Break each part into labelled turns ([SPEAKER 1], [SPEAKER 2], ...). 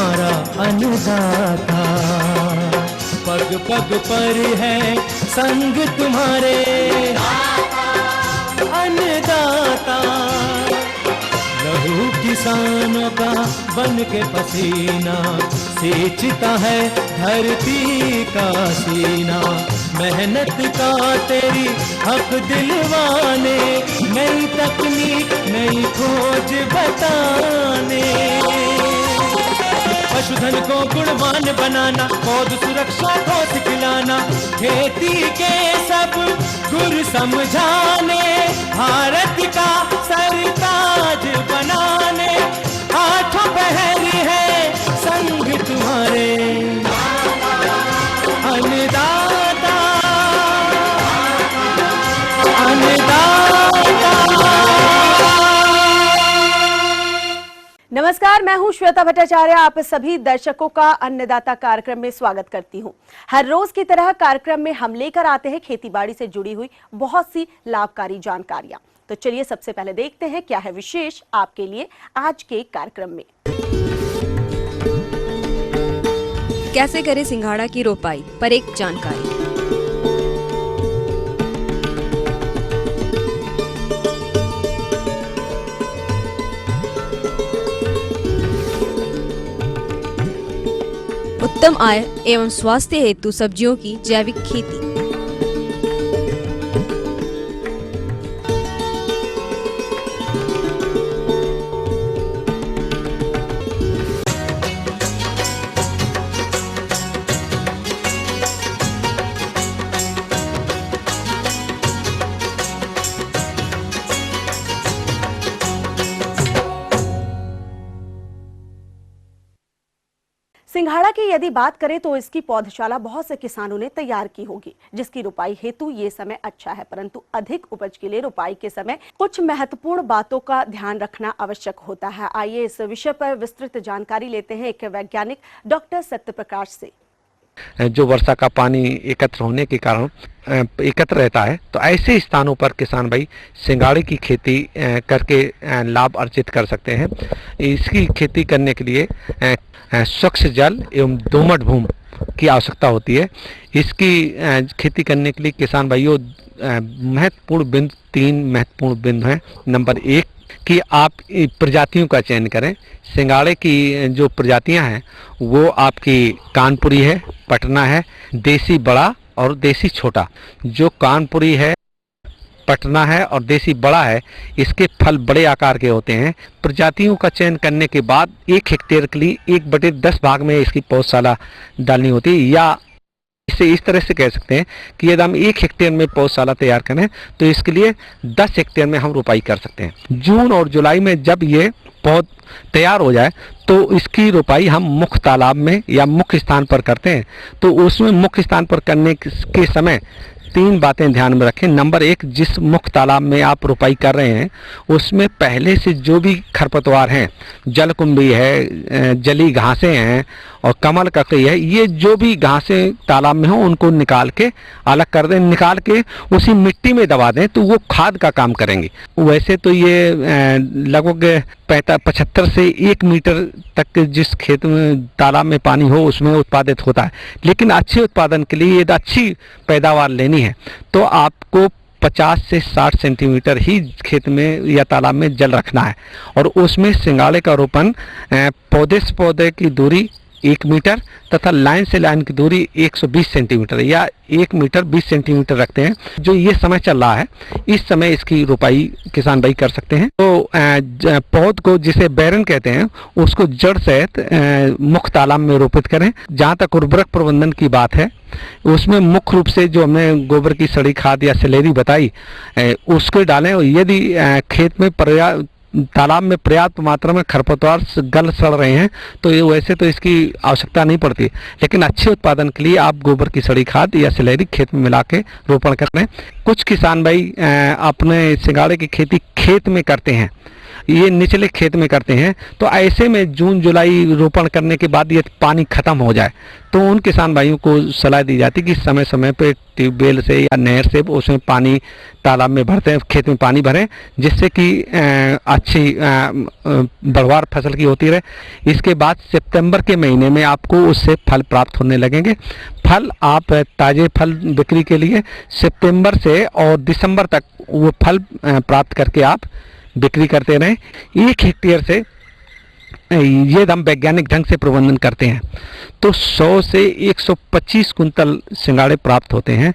[SPEAKER 1] तुम्हारा अन्नदाता, पग पग पर है संग तुम्हारे अन्नदाता। लहू किसानों का बन के पसीना सींचता है धरती का सीना। मेहनत का तेरी हक दिलवाने, नई तकनीक नई खोज बताने। पशुधन को गुणवान बनाना, पौध सुरक्षा को सिखलाना, खेती के सब गुर समझाने, भारत का सरताज बनाने। आठों पहर है संग तुम्हारे अन्नदाता, अन्नदाता।
[SPEAKER 2] नमस्कार, मैं हूं श्वेता भट्टाचार्य। आप सभी दर्शकों का अन्नदाता कार्यक्रम में स्वागत करती हूं। हर रोज की तरह कार्यक्रम में हम लेकर आते हैं खेतीबाड़ी से जुड़ी हुई बहुत सी लाभकारी जानकारियां। तो चलिए सबसे पहले देखते हैं क्या है विशेष आपके लिए आज के कार्यक्रम में।
[SPEAKER 3] कैसे करें सिंघाड़ा की रोपाई पर एक जानकारी। उत्तम आय एवं स्वास्थ्य हेतु सब्जियों की जैविक खेती।
[SPEAKER 2] सिंघाड़ा की यदि बात करें तो इसकी पौधशाला बहुत से किसानों ने तैयार की होगी, जिसकी रुपाई हेतु ये समय अच्छा है। परंतु अधिक उपज के लिए रुपाई के समय कुछ महत्वपूर्ण बातों का ध्यान रखना आवश्यक होता है। आइए इस विषय पर विस्तृत जानकारी लेते हैं एक वैज्ञानिक डॉक्टर सत्यप्रकाश से।
[SPEAKER 4] जो वर्षा का पानी एकत्र होने के कारण एकत्र रहता है, तो ऐसे स्थानों पर किसान भाई सिंघाड़े की खेती करके लाभ अर्जित कर सकते हैं। इसकी खेती करने के लिए स्वच्छ जल एवं दोमट भूमि की आवश्यकता होती है। इसकी खेती करने के लिए किसान भाइयों महत्वपूर्ण बिंदु, 3 महत्वपूर्ण बिंदु हैं। नंबर 1 कि आप प्रजातियों का चयन करें। सिंघाड़े की जो प्रजातियां हैं वो आपकी कानपुरी है, पटना है, देसी बड़ा और देसी छोटा। जो कानपुरी है, पटना है और देसी बड़ा है, इसके फल बड़े आकार के होते हैं। प्रजातियों का चयन करने के बाद 1 हेक्टेयर के लिए 1/10 भाग में इसकी पौधशाला डालनी होती है। या इसे इस तरह से कह सकते हैं कि यदि हम 1 हेक्टेयर में पौधशाला तैयार करें तो इसके लिए 10 हेक्टेयर में हम रोपाई कर सकते हैं। जून और जुलाई में जब ये पौध तैयार हो जाए तो इसकी रोपाई हम मुख्य तालाब में या मुख्य स्थान पर करते हैं। तो उसमें मुख्य स्थान पर करने के समय 3 बातें ध्यान में रखें। नंबर 1, जिस मुख्य तालाब में आप रोपाई कर रहे हैं उसमें पहले से जो भी खरपतवार हैं, जलकुंभी है, जली घासें हैं और कमल ककड़ी है, ये जो भी घासें तालाब में हो उनको निकाल के अलग कर दें। निकाल के उसी मिट्टी में दबा दें तो वो खाद का काम करेंगे। वैसे तो ये लगभग 75 से 1 मीटर तक जिस खेत में तालाब में पानी हो उसमें उत्पादित होता है। लेकिन अच्छे उत्पादन के लिए यदि अच्छी पैदावार लेनी है तो आपको 50 से 60 सेंटीमीटर ही खेत में या तालाब में जल रखना है। और उसमें सिंघाड़े का रोपण पौधे से पौधे की दूरी 1 मीटर तथा लाइन से लाइन की दूरी 120 सेंटीमीटर या 1 मीटर 20 सेंटीमीटर रखते हैं। जो ये समय चल रहा है, इस समय इसकी रोपाई किसान भाई कर सकते हैं। तो पौध को जिसे बैरन कहते हैं उसको जड़ सहित मुख्य तालाब में रोपित करें। जहाँ तक उर्वरक प्रबंधन की बात है उसमें मुख्य रूप से जो हमने गोबर की सड़ी खाद या स्लरी बताई उसको डालें। यदि खेत में तालाब में पर्याप्त मात्रा में खरपतवार गल सड़ रहे हैं तो ये वैसे तो इसकी आवश्यकता नहीं पड़ती, लेकिन अच्छे उत्पादन के लिए आप गोबर की सड़ी खाद या स्लरी खेत में मिला के रोपण कर रहे हैं। कुछ किसान भाई अपने सिंघाड़े की खेती खेत में करते हैं ये निचले खेत में करते हैं, तो ऐसे में जून जुलाई रोपण करने के बाद ये पानी खत्म हो जाए तो उन किसान भाइयों को सलाह दी जाती है कि समय समय पे ट्यूबवेल से या नहर से उसमें पानी तालाब में भरते हैं, खेत में पानी भरें, जिससे कि अच्छी बढ़वार फसल की होती रहे। इसके बाद सितंबर के महीने में आपको उससे फल प्राप्त होने लगेंगे। फल आप ताज़े फल बिक्री के लिए सितंबर से और दिसंबर तक वो फल प्राप्त करके आप बिक्री करते रहें। 1 हेक्टेयर से ये हम वैज्ञानिक ढंग से प्रबंधन करते हैं तो 100 से 125 कुंतल सिंघाड़े प्राप्त होते हैं।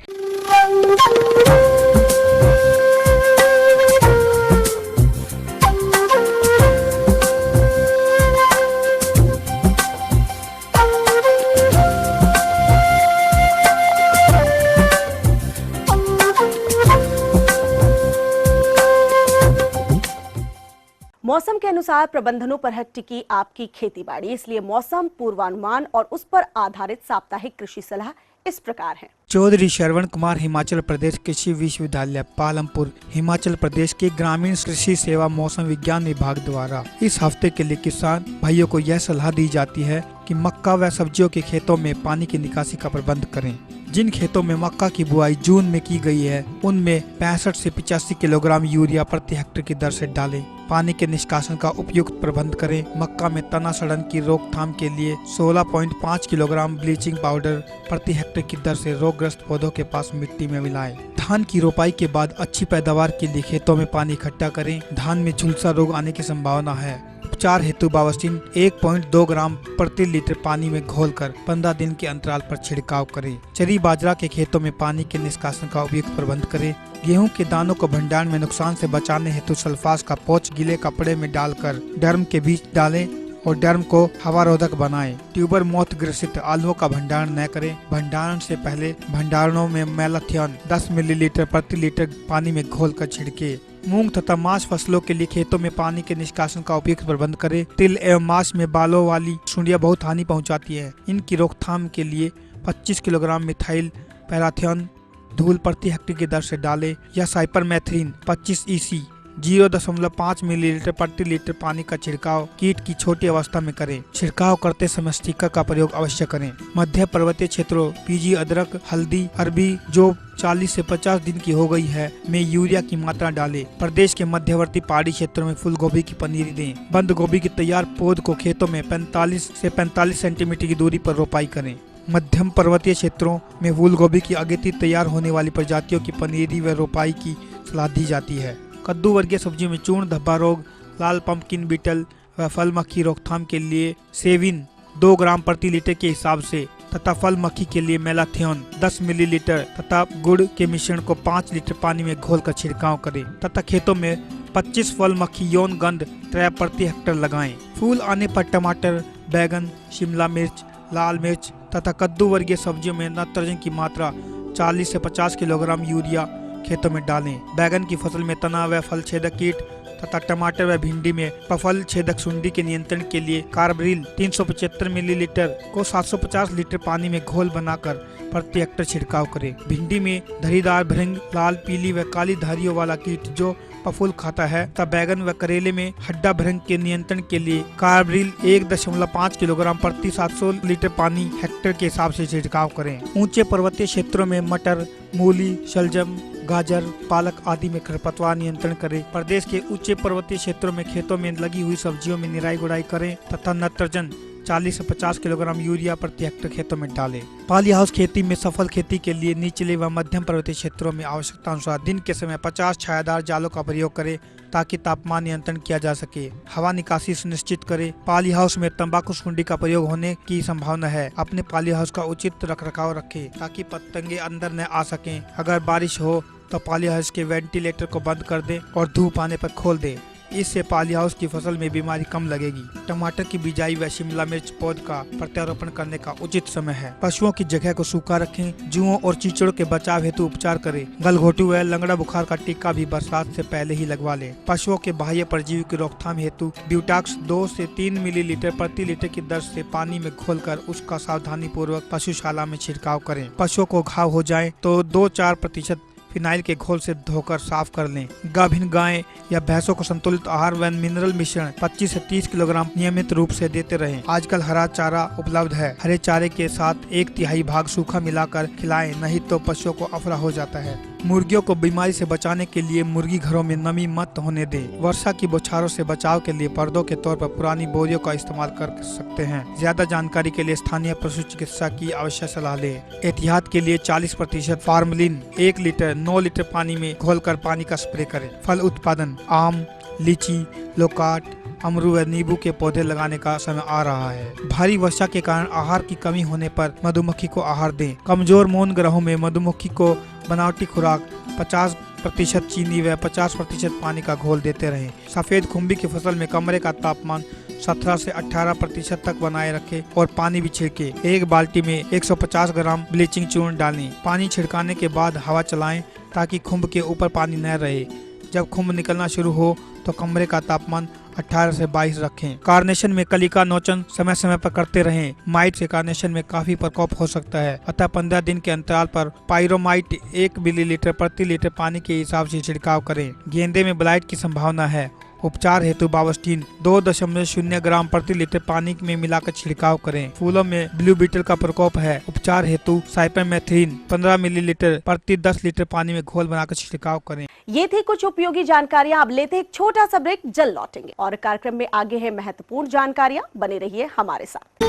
[SPEAKER 2] मौसम के अनुसार प्रबंधनों पर है टिकी आपकी खेतीबाड़ी, इसलिए मौसम पूर्वानुमान और उस पर आधारित साप्ताहिक कृषि सलाह इस प्रकार है।
[SPEAKER 5] चौधरी श्रवण कुमार, हिमाचल प्रदेश कृषि विश्वविद्यालय पालमपुर, हिमाचल प्रदेश के ग्रामीण कृषि सेवा मौसम विज्ञान विभाग द्वारा इस हफ्ते के लिए किसान भाइयों को यह सलाह दी जाती है कि मक्का व सब्जियों के खेतों में पानी की निकासी का प्रबंध करें। जिन खेतों में मक्का की बुआई जून में की गई है उनमें 65 से 85 किलोग्राम यूरिया प्रति हेक्टेयर की दर से डालें। पानी के निष्कासन का उपयुक्त प्रबंध करें। मक्का में तना सड़न की रोकथाम के लिए 16.5 किलोग्राम ब्लीचिंग पाउडर प्रति हेक्टेयर की दर से रोगग्रस्त पौधों के पास मिट्टी में मिलाएं। धान की रोपाई के बाद अच्छी पैदावार के लिए खेतों में पानी इकट्ठा करें। धान में झुलसा रोग आने की संभावना है। उपचार हेतु बावस्टीन 1.2 ग्राम प्रति लीटर पानी में घोलकर 15 दिन के अंतराल पर छिड़काव करें। चरी बाजरा के खेतों में पानी के निष्कासन का उपयुक्त प्रबंध करें। गेहूं के दानों को भंडारण में नुकसान से बचाने हेतु सल्फास का पाउच गीले कपड़े में डालकर डर्म के बीच डालें और डर्म को हवारोधक बनाएं। ट्यूबर मोथ ग्रसित आलुओं का भंडारण न करें। भंडारण से पहले भंडारणों में मैलाथियन 10 मिलीलीटर प्रति लीटर पानी में घोलकर छिड़के। मूंग तथा मांस फसलों के लिए खेतों में पानी के निष्कासन का उपयुक्त प्रबंध करें। तिल एवं मांस में बालों वाली सुंडियां बहुत हानि पहुंचाती है। इनकी रोकथाम के लिए 25 किलोग्राम मिथाइल पैराथियन धूल प्रति हेक्टेयर की दर से डालें या साइपरमेथ्रिन 25 EC 0.5 मिलीलीटर प्रति लीटर पानी का छिड़काव कीट की छोटी अवस्था में करें। छिड़काव करते समय स्टिकर का प्रयोग अवश्य करें। मध्य पर्वतीय क्षेत्रों पीजी अदरक, हल्दी, अरबी जो 40 से 50 दिन की हो गई है में यूरिया की मात्रा डालें। प्रदेश के मध्यवर्ती पहाड़ी क्षेत्रों में फूल गोभी की पनीरी दें। बंद गोभी की तैयार पौध को खेतों में 45 से 45 सेंटीमीटर की दूरी पर रोपाई करें। मध्यम पर्वतीय क्षेत्रों में फूल गोभी की अगेती तैयार होने वाली प्रजातियों की पनीरी व रोपाई की सलाह दी जाती है। कद्दू वर्गीय सब्जियों में चूर्ण धब्बा रोग, लाल पंपकिन बीटल व फल मक्खी रोकथाम के लिए सेविन 2 ग्राम प्रति लीटर के हिसाब से तथा फल मक्खी के लिए मेलाथियन 10 मिलीलीटर तथा गुड़ के मिश्रण को 5 लीटर पानी में घोलकर छिड़काव करें तथा खेतों में 25 फल मक्खी यौन गंध ट्रैप प्रति हेक्टेयर लगाएं। फूल आने पर टमाटर, बैगन, शिमला मिर्च, लाल मिर्च तथा कद्दू वर्गीय सब्जियों में नाइट्रोजन की मात्रा 40 से 50 किलोग्राम यूरिया खेतों में डालें। बैगन की फसल में तना व फल छेदक कीट तथा टमाटर व भिंडी में फल छेदक सुंडी के नियंत्रण के लिए कार्बरिल 375 मिलीलीटर को 750 लीटर पानी में घोल बनाकर प्रति हेक्टेयर छिड़काव करें। भिंडी में धरीदार भृंग, लाल, पीली व काली धारियों वाला कीट जो फफूल खाता है तथा बैगन व करेले में हड्डा भृंग के नियंत्रण के लिए कार्बरिल 1.5 किलोग्राम प्रति 700 लीटर पानी हेक्टेयर के हिसाब से छिड़काव करें। ऊंचे पर्वतीय क्षेत्रों में मटर, मूली, शलजम, गाजर, पालक आदि में खरपतवार नियंत्रण करें। प्रदेश के ऊंचे पर्वतीय क्षेत्रों में खेतों में लगी हुई सब्जियों में निराई गुड़ाई करें तथा नाइट्रोजन 40 से 50 किलोग्राम यूरिया प्रति हेक्टेयर खेतों में डालें। पॉली हाउस खेती में सफल खेती के लिए निचले व मध्यम पर्वतीय क्षेत्रों में आवश्यकता अनुसार दिन के समय 50 छायादार जालों का प्रयोग करें ताकि तापमान नियंत्रण किया जा सके। हवा निकासी सुनिश्चित करें। पॉली हाउस में तंबाकू सुंडी का प्रयोग होने की संभावना है। अपने पॉली हाउस का उचित रखरखाव रखें ताकि पतंगे अंदर न आ सकें। अगर बारिश हो तो पॉली हाउस के वेंटिलेटर को बंद कर दें और धूप आने पर खोल दें। इससे पॉली हाउस की फसल में बीमारी कम लगेगी। टमाटर की बिजाई व शिमला मिर्च पौध का प्रत्यारोपण करने का उचित समय है। पशुओं की जगह को सूखा रखें। जुओं और चीचड़ों के बचाव हेतु उपचार करें। गलघोटू व लंगड़ा बुखार का टीका भी बरसात से पहले ही लगवा लें। पशुओं के बाह्य परजीवी की रोकथाम हेतु ब्यूटाक्स 2 से 3 मिलीलीटर प्रति लीटर की दर से पानी में घोलकर उसका सावधानी पूर्वक पशुशाला में छिड़काव करें। पशुओं को घाव हो जाए तो 2-4% फिनाइल के घोल से धोकर साफ कर लें। गाभिन गायें या भैंसों को संतुलित आहार व मिनरल मिश्रण 25 से 30 किलोग्राम नियमित रूप से देते रहें। आजकल हरा चारा उपलब्ध है। हरे चारे के साथ 1/3 भाग सूखा मिलाकर खिलाएं, नहीं तो पशुओं को अफरा हो जाता है। मुर्गियों को बीमारी से बचाने के लिए मुर्गी घरों में नमी मत होने दें। वर्षा की बौछारों से बचाव के लिए पर्दों के तौर पर पुरानी बोरियों का इस्तेमाल कर सकते हैं। ज्यादा जानकारी के लिए स्थानीय पशु चिकित्सा की अवश्य सलाह लें। एहतियात के लिए 40% फार्मलिन 1 लीटर 9 लीटर पानी में घोलकर पानी का स्प्रे करें। फल उत्पादन, आम, लीची, लोकाट, अमरूद व नींबू के पौधे लगाने का समय आ रहा है। भारी वर्षा के कारण आहार की कमी होने पर मधुमक्खी को आहार दें। कमजोर मौन ग्रहों में मधुमक्खी को बनावटी खुराक 50% चीनी व 50% पानी का घोल देते रहें। सफेद खुम्बी की फसल में कमरे का तापमान 17 से 18% तक बनाए रखें और पानी भी छिड़के। एक बाल्टी में 150 ग्राम ब्लीचिंग चूर्ण डालें। पानी छिड़काने के बाद हवा चलाएं ताकि खुम्ब के ऊपर पानी न रहे। जब खुम्ब निकलना शुरू हो तो कमरे का तापमान 18 से 22 रखें। कार्नेशन में कली का नोचन समय समय पर करते रहें। माइट से कार्नेशन में काफी प्रकोप हो सकता है, अतः 15 दिन के अंतराल पर पायरोमाइट 1 मिलीलीटर प्रति लीटर पानी के हिसाब से छिड़काव करें। गेंदे में ब्लाइट की संभावना है। उपचार हेतु बावस्टीन 2.0 ग्राम प्रति लीटर पानी में मिलाकर छिड़काव करें। फूलों में ब्लू बीटल का प्रकोप है। उपचार हेतु साइपरमेथ्रिन 15 मिलीलीटर प्रति 10 लीटर पानी में घोल बनाकर छिड़काव करें।
[SPEAKER 2] ये थी कुछ उपयोगी जानकारियां। अब लेते हैं एक छोटा सा ब्रेक, जल्द लौटेंगे और कार्यक्रम में आगे है महत्वपूर्ण जानकारियां। बने रहिए हमारे साथ।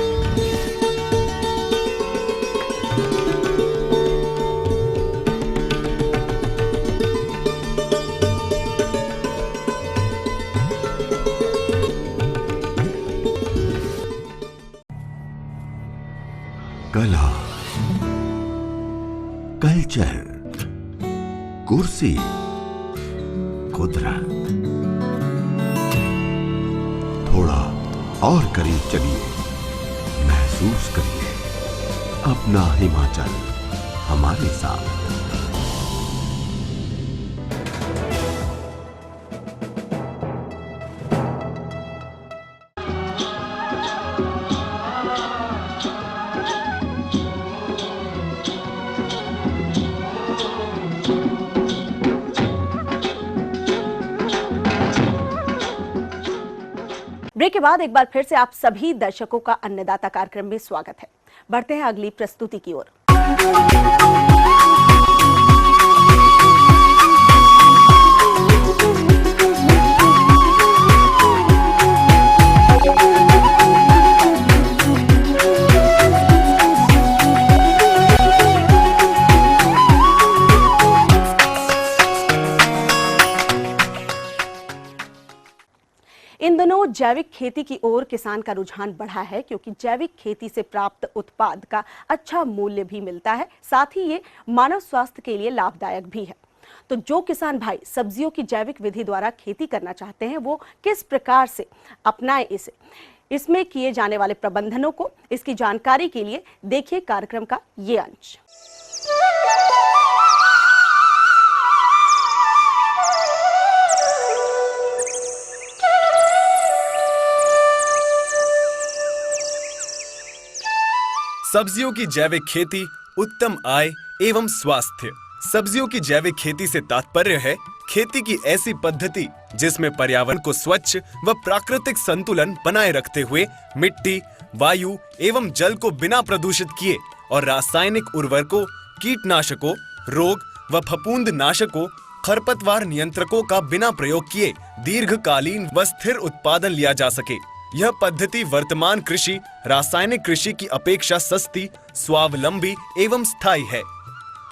[SPEAKER 6] कला, कल्चर, कुर्सी, कुदरत, थोड़ा और करीब चलिए, महसूस करिए अपना हिमाचल हमारे साथ।
[SPEAKER 2] ब्रेक के बाद एक बार फिर से आप सभी दर्शकों का अन्नदाता कार्यक्रम में स्वागत है। बढ़ते हैं अगली प्रस्तुति की ओर। इन दिनों जैविक खेती की ओर किसान का रुझान बढ़ा है, क्योंकि जैविक खेती से प्राप्त उत्पाद का अच्छा मूल्य भी मिलता है, साथ ही ये मानव स्वास्थ्य के लिए लाभदायक भी है। तो जो किसान भाई सब्जियों की जैविक विधि द्वारा खेती करना चाहते हैं, वो किस प्रकार से अपनाएं इसे, इसमें किए जाने वाले प्रबंधनों को, इसकी जानकारी के लिए देखिए कार्यक्रम का ये अंश।
[SPEAKER 7] सब्जियों की जैविक खेती, उत्तम आय एवं स्वास्थ्य। सब्जियों की जैविक खेती से तात्पर्य है खेती की ऐसी पद्धति जिसमें पर्यावरण को स्वच्छ व प्राकृतिक संतुलन बनाए रखते हुए मिट्टी, वायु एवं जल को बिना प्रदूषित किए और रासायनिक उर्वरकों, कीटनाशकों, रोग व फफूंद नाशकों, खरपतवार नियंत्रकों का बिना प्रयोग किए दीर्घकालीन व स्थिर उत्पादन लिया जा सके। यह पद्धति वर्तमान कृषि, रासायनिक कृषि की अपेक्षा सस्ती, स्वावलंबी एवं स्थायी है।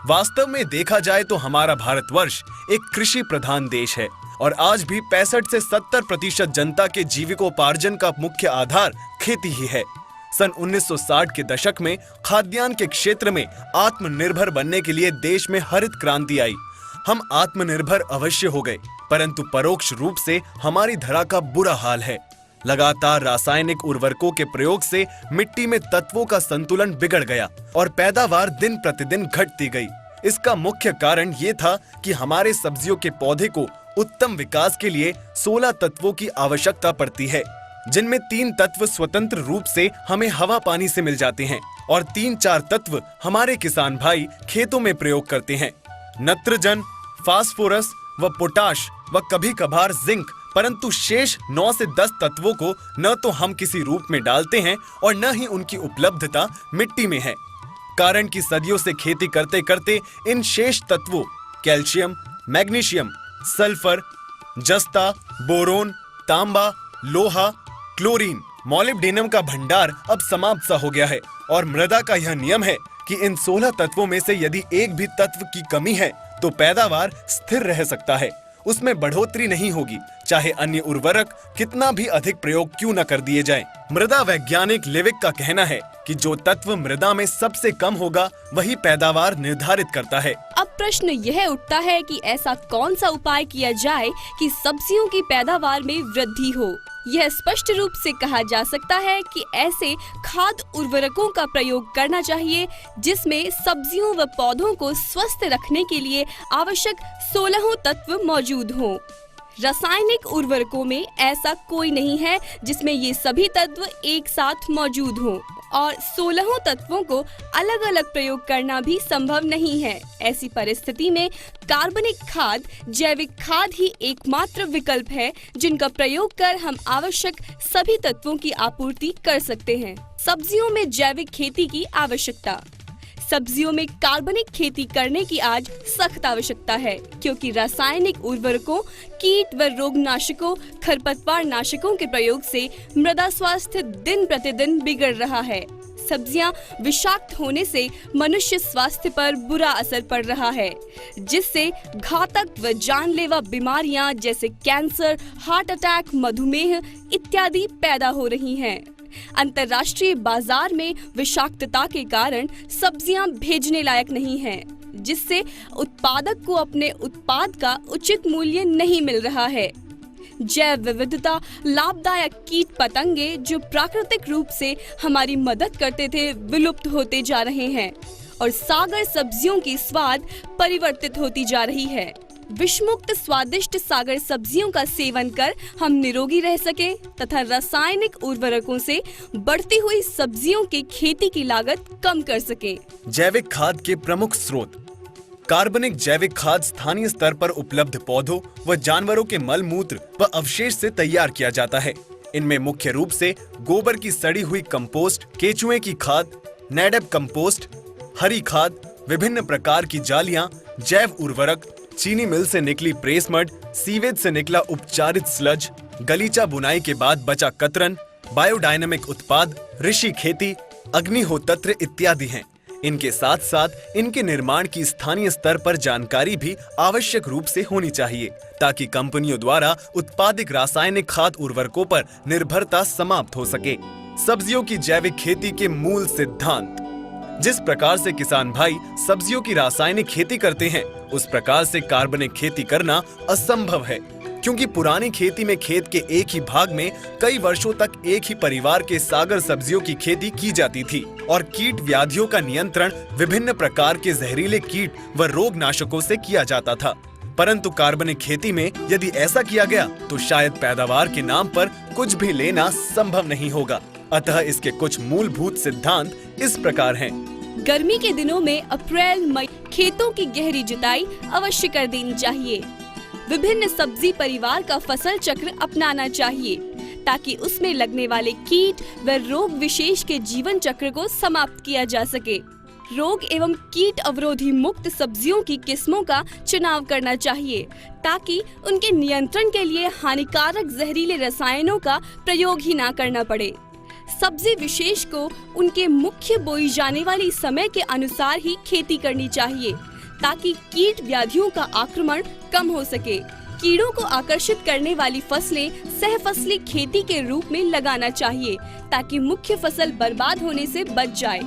[SPEAKER 7] वास्तव में देखा जाए तो हमारा भारतवर्ष एक कृषि प्रधान देश है और आज भी 65 से 70% जनता के जीविकोपार्जन का मुख्य आधार खेती ही है। सन 1960 के दशक में खाद्यान्न के क्षेत्र में आत्मनिर्भर बनने के लिए देश में हरित क्रांति आई। हम आत्मनिर्भर अवश्य हो गए, परंतु परोक्ष रूप से हमारी धरा का बुरा हाल है। लगातार रासायनिक उर्वरकों के प्रयोग से मिट्टी में तत्वों का संतुलन बिगड़ गया और पैदावार दिन प्रतिदिन घटती गई। इसका मुख्य कारण ये था कि हमारे सब्जियों के पौधे को उत्तम विकास के लिए 16 तत्वों की आवश्यकता पड़ती है, जिनमें 3 तत्व स्वतंत्र रूप से हमें हवा पानी से मिल जाते हैं और 3-4 तत्व हमारे किसान भाई खेतों में प्रयोग करते हैं। नत्रजन, फास्फोरस व पोटाश व कभी कभार जिंक, परंतु शेष 9 से 10 तत्वों को न तो हम किसी रूप में डालते हैं और न ही उनकी उपलब्धता मिट्टी में है। कारण कि सदियों से खेती करते करते इन शेष तत्वों कैल्शियम, मैग्नीशियम, सल्फर, जस्ता, बोरोन, तांबा, लोहा, क्लोरीन, मॉलिब्डेनम का भंडार अब समाप्त सा हो गया है और मृदा का यह नियम है कि इन 16 तत्वों में से यदि एक भी तत्व की कमी है तो पैदावार स्थिर रह सकता है, उसमें बढ़ोतरी नहीं होगी, चाहे अन्य उर्वरक कितना भी अधिक प्रयोग क्यों न कर दिए जाएं। मृदा वैज्ञानिक लेविक का कहना है कि जो तत्व मृदा में सबसे कम होगा वही पैदावार निर्धारित करता है।
[SPEAKER 8] अब प्रश्न यह उठता है कि ऐसा कौन सा उपाय किया जाए कि सब्जियों की पैदावार में वृद्धि हो। यह स्पष्ट रूप से कहा जा सकता है कि ऐसे खाद उर्वरकों का प्रयोग करना चाहिए जिसमें सब्जियों व पौधों को स्वस्थ रखने के लिए आवश्यक 16 तत्व मौजूद हों। रासायनिक उर्वरकों में ऐसा कोई नहीं है जिसमें ये सभी तत्व एक साथ मौजूद हों और 16 तत्वों को अलग अलग प्रयोग करना भी संभव नहीं है। ऐसी परिस्थिति में कार्बनिक खाद, जैविक खाद ही एकमात्र विकल्प है जिनका प्रयोग कर हम आवश्यक सभी तत्वों की आपूर्ति कर सकते हैं। सब्जियों में जैविक खेती की आवश्यकता। सब्जियों में कार्बनिक खेती करने की आज सख्त आवश्यकता है क्योंकि रासायनिक उर्वरकों, कीट व रोगनाशकों, खरपतवार नाशकों के प्रयोग से मृदा स्वास्थ्य दिन प्रतिदिन बिगड़ रहा है। सब्जियां विषाक्त होने से मनुष्य स्वास्थ्य पर बुरा असर पड़ रहा है जिससे घातक व जानलेवा बीमारियां जैसे कैंसर, हार्ट अटैक, मधुमेह इत्यादि पैदा हो रही हैं। अंतर्राष्ट्रीय बाजार में विषाक्तता के कारण सब्जियां भेजने लायक नहीं हैं, जिससे उत्पादक को अपने उत्पाद का उचित मूल्य नहीं मिल रहा है। जैव विविधता, लाभदायक कीट पतंगे जो प्राकृतिक रूप से हमारी मदद करते थे विलुप्त होते जा रहे हैं और सागर सब्जियों की स्वाद परिवर्तित होती जा रही है। विषमुक्त स्वादिष्ट सागर सब्जियों का सेवन कर हम निरोगी रह सके तथा रासायनिक उर्वरकों से बढ़ती हुई सब्जियों की खेती की लागत कम कर सके।
[SPEAKER 7] जैविक खाद के प्रमुख स्रोत। कार्बनिक जैविक खाद स्थानीय स्तर पर उपलब्ध पौधों व जानवरों के मल मूत्र व अवशेष से तैयार किया जाता है। इनमें मुख्य रूप से गोबर की सड़ी हुई कंपोस्ट, केचुए की खाद, नेडप कंपोस्ट, हरी खाद, विभिन्न प्रकार की जालियां, जैव उर्वरक, चीनी मिल से निकली प्रेस मड, सीवेज से निकला उपचारित स्लज, गलीचा बुनाई के बाद बचा कतरन, बायोडायनेमिक उत्पाद, ऋषि खेती, अग्निहोत्र इत्यादि हैं। इनके साथ साथ इनके निर्माण की स्थानीय स्तर पर जानकारी भी आवश्यक रूप से होनी चाहिए ताकि कंपनियों द्वारा उत्पादित रासायनिक खाद उर्वरकों पर निर्भरता समाप्त हो सके। सब्जियों की जैविक खेती के मूल सिद्धांत। जिस प्रकार से किसान भाई सब्जियों की रासायनिक खेती करते हैं उस प्रकार से कार्बनिक खेती करना असंभव है क्योंकि पुरानी खेती में खेत के एक ही भाग में कई वर्षों तक एक ही परिवार के सागर सब्जियों की खेती की जाती थी और कीट व्याधियों का नियंत्रण विभिन्न प्रकार के जहरीले कीट व रोगनाशकों से किया जाता था। परंतु कार्बनिक खेती में यदि ऐसा किया गया तो शायद पैदावार के नाम पर कुछ भी लेना संभव नहीं होगा। अतः इसके कुछ मूलभूत सिद्धांत इस प्रकार हैं।
[SPEAKER 8] गर्मी के दिनों में अप्रैल मई खेतों की गहरी जुताई अवश्य कर देनी चाहिए। विभिन्न सब्जी परिवार का फसल चक्र अपनाना चाहिए ताकि उसमें लगने वाले कीट व रोग विशेष के जीवन चक्र को समाप्त किया जा सके। रोग एवं कीट अवरोधी मुक्त सब्जियों की किस्मों का चुनाव करना चाहिए ताकि उनके नियंत्रण के लिए हानिकारक जहरीले रसायनों का प्रयोग ही ना करना पड़े। सब्जी विशेष को उनके मुख्य बोई जाने वाली समय के अनुसार ही खेती करनी चाहिए ताकि कीट व्याधियों का आक्रमण कम हो सके। कीड़ों को आकर्षित करने वाली फसलें सहफसली खेती के रूप में लगाना चाहिए ताकि मुख्य फसल बर्बाद होने से बच जाए।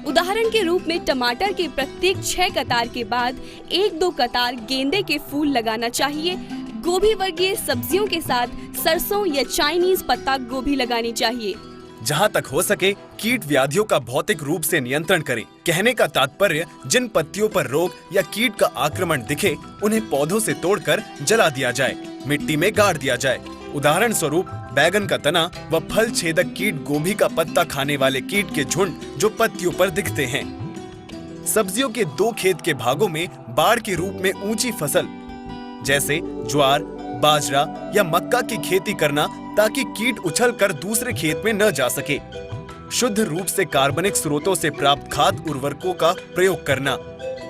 [SPEAKER 8] उदाहरण के रूप में टमाटर के प्रत्येक 6 कतार के बाद 1-2 कतार गेंदे के फूल लगाना चाहिए। गोभी वर्गीय सब्जियों के साथ सरसों या चाइनीज पत्ता गोभी लगानी चाहिए।
[SPEAKER 7] जहाँ तक हो सके कीट व्याधियों का भौतिक रूप से नियंत्रण करें। कहने का तात्पर्य जिन पत्तियों पर रोग या कीट का आक्रमण दिखे उन्हें पौधों से तोड़कर जला दिया जाए, मिट्टी में गाड़ दिया जाए। उदाहरण स्वरूप बैगन का तना व फल छेदक कीट, गोभी का पत्ता खाने वाले कीट के झुंड जो पत्तियों पर दिखते हैं। सब्जियों के 2 खेत के भागों में बाढ़ के रूप में ऊंची फसल जैसे ज्वार, बाजरा या मक्का की खेती करना ताकि कीट उछलकर दूसरे खेत में न जा सके। शुद्ध रूप से कार्बनिक स्रोतों से प्राप्त खाद उर्वरकों का प्रयोग करना।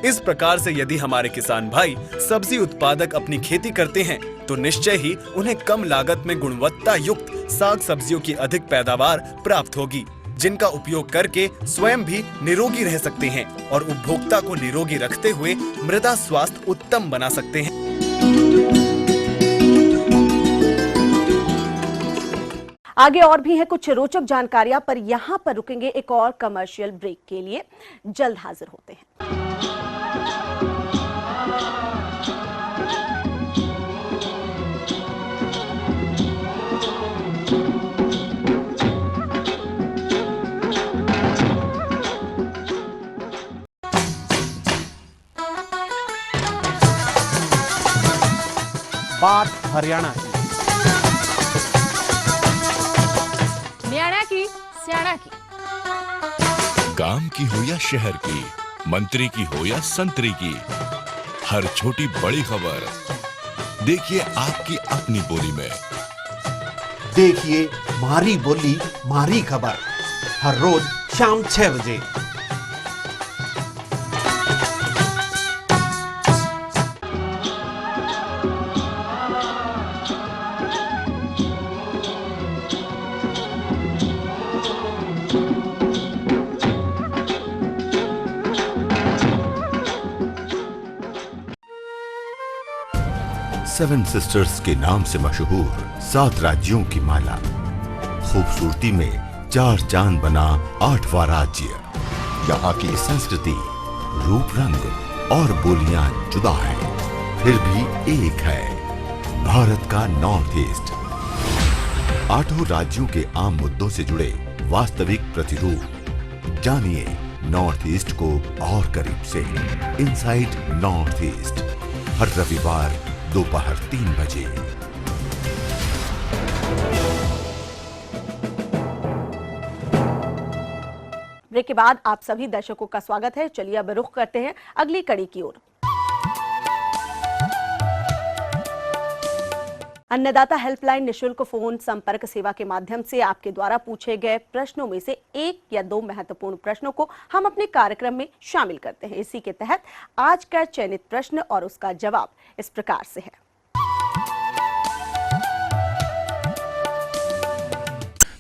[SPEAKER 7] इस प्रकार से यदि हमारे किसान भाई सब्जी उत्पादक अपनी खेती करते हैं तो निश्चय ही उन्हें कम लागत में गुणवत्ता युक्त साग सब्जियों की अधिक पैदावार प्राप्त होगी, जिनका उपयोग करके स्वयं भी निरोगी रह सकते हैं और उपभोक्ता को निरोगी रखते हुए मृदा स्वास्थ्य उत्तम बना सकते हैं।
[SPEAKER 2] आगे और भी है कुछ रोचक जानकारियां, पर यहां पर रुकेंगे एक और कमर्शियल ब्रेक के लिए। जल्द हाजिर होते हैं।
[SPEAKER 1] बात हरियाणा की,
[SPEAKER 9] न्याणा की, स्याणा की,
[SPEAKER 10] गांव की हो या शहर की, मंत्री की हो या संतरी की, हर छोटी बड़ी खबर देखिए आपकी अपनी बोली में।
[SPEAKER 6] देखिए मारी बोली मारी खबर हर रोज शाम 6 बजे। सेवन सिस्टर्स के नाम से मशहूर 7 राज्यों की माला, खूबसूरती में 4 चांद बना 8वां राज्य। यहाँ की संस्कृति, रूप रंग और बोलियां जुदा है, फिर भी एक है, भारत का नॉर्थ ईस्ट। 8 राज्यों के आम मुद्दों से जुड़े वास्तविक प्रतिरूप जानिए नॉर्थ ईस्ट को और करीब से। इनसाइड नॉर्थ ईस्ट हर रविवार दोपहर 3 बजे।
[SPEAKER 2] ब्रेक के बाद आप सभी दर्शकों का स्वागत है। चलिए अब रुख करते हैं अगली कड़ी की ओर। अन्नदाता हेल्पलाइन निशुल्क फोन संपर्क सेवा के माध्यम से आपके द्वारा पूछे गए प्रश्नों में से 1 या 2 महत्वपूर्ण प्रश्नों को हम अपने कार्यक्रम में शामिल करते हैं। इसी के तहत आज का चयनित प्रश्न और उसका जवाब इस प्रकार से है।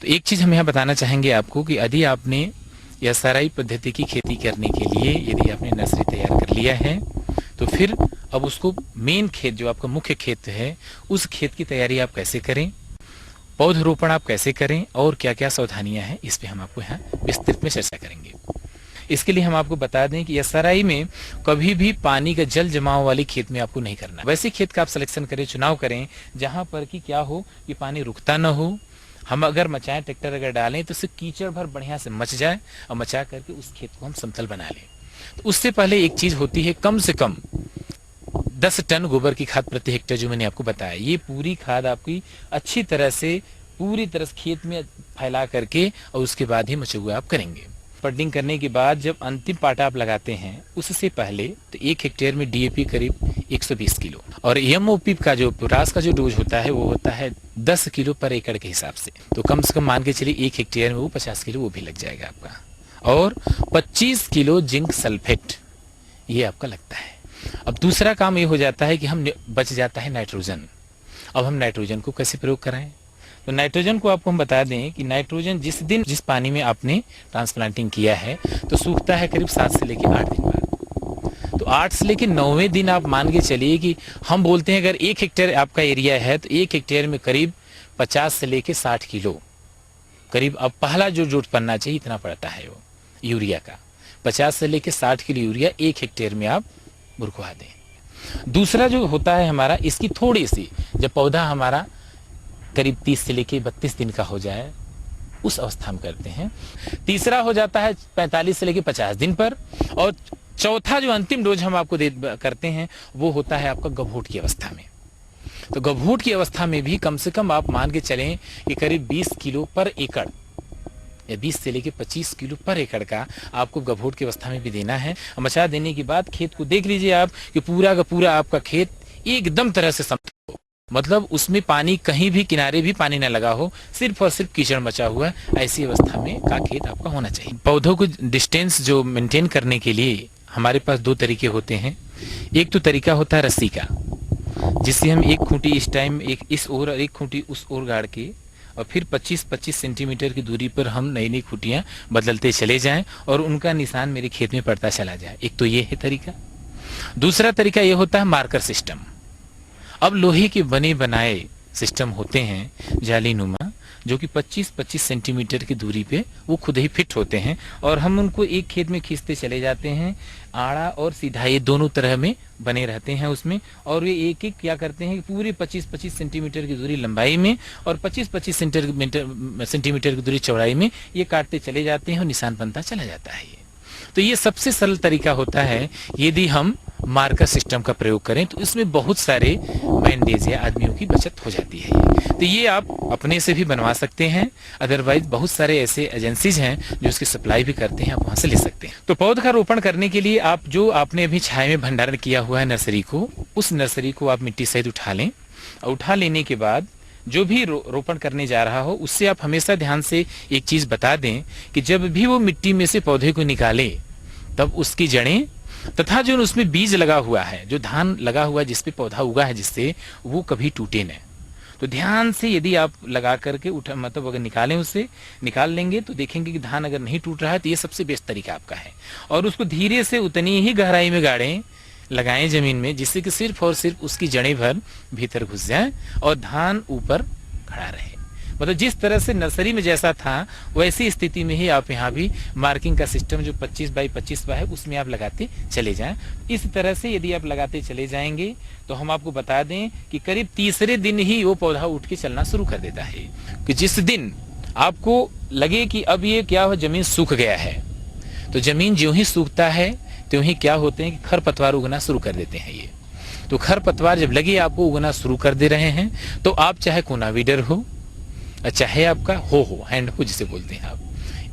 [SPEAKER 11] तो एक चीज हम यहाँ बताना चाहेंगे आपको कि यदि आपने एसआरआई पद्धति की खेती करने के लिए यदि आपने नर्सरी तैयार कर लिया है तो फिर अब उसको मेन खेत जो आपका मुख्य खेत है उस खेत की तैयारी आप कैसे करें, पौधरोपण आप कैसे करें और क्या क्या सावधानियां हैं, इस पे हम आपको यहाँ विस्तृत में चर्चा करेंगे। इसके लिए हम आपको बता दें कि एसआरआई में कभी भी पानी का जल जमाव वाले खेत में आपको नहीं करना। वैसे खेत का आप सिलेक्शन करें, चुनाव करें जहां पर कि क्या हो कि पानी रुकता न हो। हम अगर मचाएं, ट्रैक्टर अगर डालें तो उससे कीचड़ भर बढ़िया से मच जाए और मचा करके उस खेत को हम समतल बना लें। तो उससे पहले एक चीज होती है, कम से कम 10 टन गोबर की खाद प्रति हेक्टेयर जो मैंने आपको बताया, ये पूरी खाद आपकी अच्छी तरह से पूरी तरह से खेत में फैला करके और उसके बाद ही मचुआ आप करेंगे। पडिंग करने के बाद जब अंतिम पाटा आप लगाते हैं उससे पहले तो 1 हेक्टेयर में डीएपी करीब 120 किलो और एमओपी का जो पोटास का जो डोज होता है वो होता है 10 किलो पर एकड़ के हिसाब से। तो कम से कम मान के चलिए 1 हेक्टेयर में वो 50 किलो वो भी लग जाएगा आपका। और 25 किलो जिंक सल्फेट ये आपका लगता है। अब दूसरा काम ये हो जाता है कि हम बच जाता है नाइट्रोजन। अब हम नाइट्रोजन को कैसे प्रयोग कराएं? तो नाइट्रोजन को आपको हम बता दें कि नाइट्रोजन जिस पानी में आपने ट्रांसप्लांटिंग किया है तो सूखता है करीब 7 से लेकर 8 दिन बाद। तो 8 से लेकर 9वें दिन आप मान के चलिए कि हम बोलते हैं अगर 1 हेक्टेयर आपका एरिया है तो 1 हेक्टेयर में करीब 50 से लेकर 60 किलो करीब अब पहला जो पड़ना चाहिए इतना पड़ता है वो यूरिया का। 50 से लेकर 60 किलो यूरिया 1 हेक्टेयर में आप बुरखवा दें। दूसरा जो होता है हमारा, इसकी थोड़ी सी जब पौधा हमारा करीब 30 से लेके 32 दिन का हो जाए उस अवस्था में करते हैं। तीसरा हो जाता है 45 से लेके 50 दिन पर। और चौथा जो अंतिम डोज हम आपको करते हैं वो होता है आपका गभोट की अवस्था में। तो गभोट की अवस्था में भी कम से कम आप मान के चलें कि करीब 20 किलो पर एकड़ या 20 से लेकर 25 किलो पर एकड़ का आपको गभोट की अवस्था में भी देना है। मचा देने के बाद खेत को देख लीजिए आप कि पूरा का पूरा आपका खेत एकदम तरह से समतल हो, मतलब उसमें पानी कहीं भी किनारे भी पानी न लगा हो, सिर्फ और सिर्फ कीचड़ मचा हुआ है, ऐसी अवस्था में का खेत आपका होना चाहिए। पौधों को डिस्टेंस जो मेंटेन करने के लिए हमारे पास 2 तरीके होते हैं। एक तो तरीका होता है रस्सी का, जिससे हम एक खूंटी इस टाइम एक इस ओर और एक खूंटी उस ओर गाड़ के और फिर 25-25 सेंटीमीटर की दूरी पर हम नई नई खूंटियां बदलते चले जाएं और उनका निशान मेरे खेत में पड़ता चला जाए। एक तो ये है तरीका। दूसरा तरीका ये होता है मार्कर सिस्टम। अब लोहे के बने बनाए सिस्टम होते हैं जालीनुमा, जो कि 25-25 सेंटीमीटर की दूरी पे वो खुद ही फिट होते हैं और हम उनको एक खेत में खींचते चले जाते हैं। आड़ा और सीधा ये दोनों तरह में बने रहते हैं उसमें, और ये एक एक क्या करते हैं कि पूरे 25-25 सेंटीमीटर की दूरी लंबाई में और 25-25 सेंटीमीटर की दूरी चौड़ाई में ये काटते चले जाते हैं और निशान बनता चला जाता है। तो ये सबसे सरल तरीका होता है। यदि हम मार्कर सिस्टम का प्रयोग करें तो इसमें बहुत सारे मैंडेज या आदमियों की बचत हो जाती है। तो ये आप अपने से भी बनवा सकते हैं, अदरवाइज बहुत सारे ऐसे एजेंसीज हैं जो इसकी सप्लाई भी करते हैं, आप वहां से ले सकते हैं। तो पौधा रोपण करने के लिए आप जो आपने अभी छाया में भंडारण किया हुआ है नर्सरी को, उस नर्सरी को आप मिट्टी सहित उठा लें। उठा लेने के बाद जो भी रोपण करने जा रहा हो उससे आप हमेशा ध्यान से एक चीज बता दें कि जब भी वो मिट्टी में से पौधे को निकाले तब उसकी जड़ें तथा जो उसमें बीज लगा हुआ है, जो धान लगा हुआ है जिसपे पौधा उगा है, जिससे वो कभी टूटे न। तो ध्यान से यदि आप लगा करके मतलब अगर निकालें, उससे निकाल लेंगे तो देखेंगे कि धान अगर नहीं टूट रहा है तो ये सबसे बेस्ट तरीका आपका है। और उसको धीरे से उतनी ही गहराई में गाड़ें, लगाएं जमीन में, जिससे कि सिर्फ और सिर्फ उसकी जड़ें भर भीतर घुस जाएं और धान ऊपर खड़ा रहे। मतलब जिस तरह से नर्सरी में जैसा था वैसी स्थिति में ही आप यहाँ भी मार्किंग का सिस्टम जो 25 बाई 25 है उसमें आप लगाते चले जाएं। इस तरह से यदि आप लगाते चले जाएंगे तो हम आपको बता दें कि करीब तीसरे दिन ही वो पौधा उठ के चलना शुरू कर देता है। कि जिस दिन आपको लगे कि अब ये क्या हो, जमीन सूख गया है, तो जमीन ज्यों ही सूखता है त्यों ही क्या होते हैं कि खरपतवार उगना शुरू कर देते हैं। ये तो खरपतवार जब लगे आपको उगना शुरू कर दे रहे हैं तो आप चाहे कोनावीडर हो चाहे आपका हो हैंड हो जिसे बोलते हैं आप,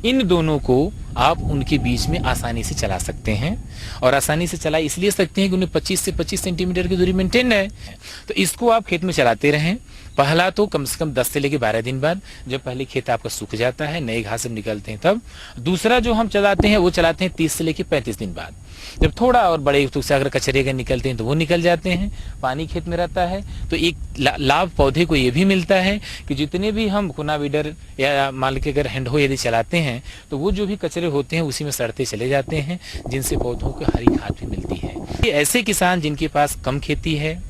[SPEAKER 11] इन दोनों को आप उनके बीच में आसानी से चला सकते हैं। और आसानी से चला इसलिए सकते हैं कि उन्हें 25 से 25 सेंटीमीटर की दूरी मेंटेन है। तो इसको आप खेत में चलाते रहें। पहला तो कम से कम 10 से लेकर 12 दिन बाद, जब पहले खेत आपका सूख जाता है, नए घास सब निकलते हैं तब। दूसरा जो हम चलाते हैं वो चलाते हैं 30 से लेकर 35 दिन बाद, जब थोड़ा और बड़े से अगर कचरे के निकलते हैं तो वो निकल जाते हैं, पानी खेत में रहता है। तो एक लाभ पौधे को ये भी मिलता है कि जितने भी हम कोनावीडर या मान के अगर हैंड हो यदि चलाते हैं तो वो जो भी कचरे होते हैं उसी में सड़ते चले जाते हैं, जिनसे पौधों को हरी खाद भी मिलती है। ऐसे किसान जिनके पास कम खेती है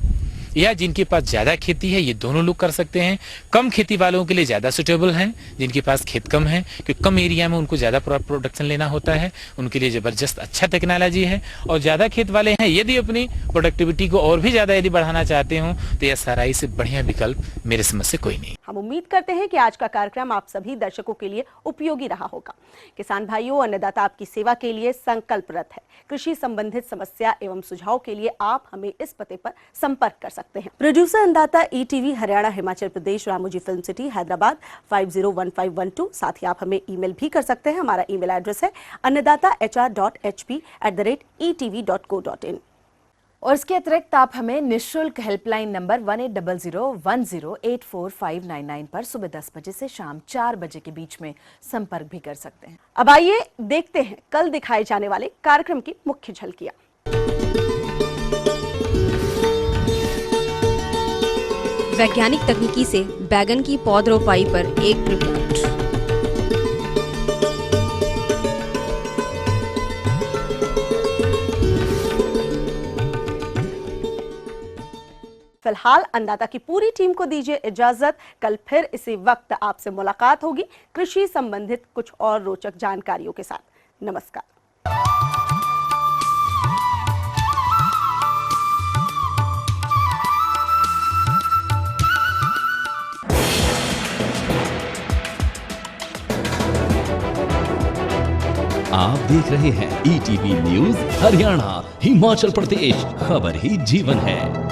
[SPEAKER 11] या जिनके पास ज्यादा खेती है, ये दोनों लोग कर सकते हैं। कम खेती वालों के लिए ज्यादा सुटेबल है, जिनके पास खेत कम है, क्योंकि कम एरिया में उनको ज्यादा प्रोडक्शन लेना होता है, उनके लिए जबरदस्त अच्छा टेक्नोलॉजी है। और ज्यादा खेत वाले हैं, यदि अपनी प्रोडक्टिविटी को और भी ज्यादा यदि बढ़ाना चाहते हो तो SRI से बढ़िया विकल्प मेरे समझ से कोई नहीं।
[SPEAKER 2] हम उम्मीद करते हैं कि आज का कार्यक्रम आप सभी दर्शकों के लिए उपयोगी रहा होगा। किसान भाइयों, अन्नदाता आपकी सेवा के लिए संकल्परत है। कृषि संबंधित समस्या एवं सुझाव के लिए आप हमें इस पते पर संपर्क कर सकते हैं। प्रोड्यूसर अन्नदाता ETV Haryana Himachal Pradesh, Ramoji film city, Hyderabad 501512। साथ ही आप हमें ईमेल भी कर सकते हैं। हमारा ईमेल एड्रेस है annadaata.hp@etv.co.in।
[SPEAKER 9] और इसके अतिरिक्त आप हमें निःशुल्क हेल्पलाइन नंबर 180010845999 पर सुबह 10 बजे से शाम 4 बजे के बीच में संपर्क भी कर सकते हैं।
[SPEAKER 2] अब आइए देखते हैं कल दिखाए जाने वाले कार्यक्रम की मुख्य झलकियां।
[SPEAKER 3] वैज्ञानिक तकनीकी से बैगन की पौध रोपाई पर एक रिपोर्ट।
[SPEAKER 2] फिलहाल अन्नदाता की पूरी टीम को दीजिए इजाजत। कल फिर इसी वक्त आपसे मुलाकात होगी कृषि संबंधित कुछ और रोचक जानकारियों के साथ। नमस्कार।
[SPEAKER 12] आप देख रहे हैं ETV न्यूज हरियाणा हिमाचल प्रदेश, खबर ही जीवन है।